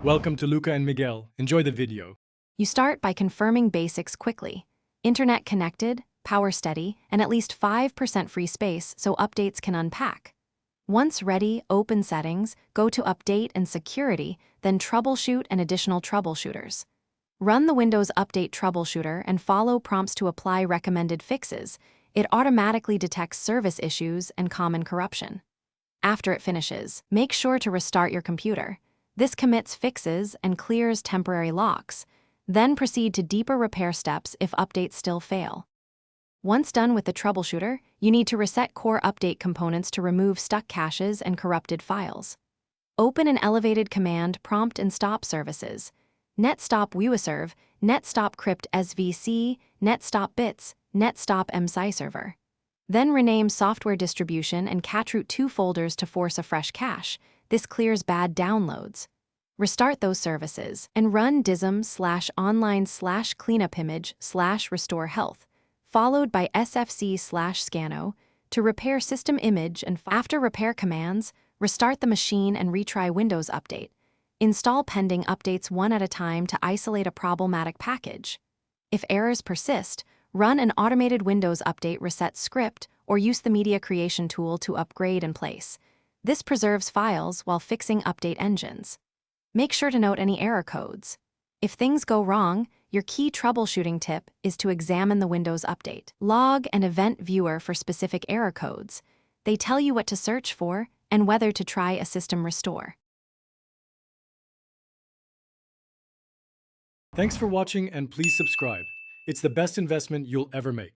Welcome to Luca and Miguel. Enjoy the video. You start by confirming basics quickly. Internet connected, power steady, and at least 5% free space so updates can unpack. Once ready, open Settings, go to Update and Security, then Troubleshoot and additional troubleshooters. Run the Windows Update Troubleshooter and follow prompts to apply recommended fixes. It automatically detects service issues and common corruption. After it finishes, make sure to restart your computer. This commits fixes and clears temporary locks. Then proceed to deeper repair steps if updates still fail. Once done with the troubleshooter, you need to reset core update components to remove stuck caches and corrupted files. Open an elevated command prompt and stop services. netstop userv, netstop crypt svc, netstop bits, netstop msi server. Then rename software distribution and cacheroute 2 folders to force a fresh cache. This clears bad downloads. Restart those services and run dism/online/cleanupimage/restore health, followed by sfc/scano to repair system image, and after repair commands, restart the machine and retry Windows Update. Install pending updates one at a time to isolate a problematic package. If errors persist, run an automated Windows Update reset script or use the media creation tool to upgrade in place. This preserves files while fixing update engines. Make sure to note any error codes. If things go wrong, your key troubleshooting tip is to examine the Windows Update log and event viewer for specific error codes. They tell you what to search for and whether to try a system restore. Thanks for watching and please subscribe. It's the best investment you'll ever make.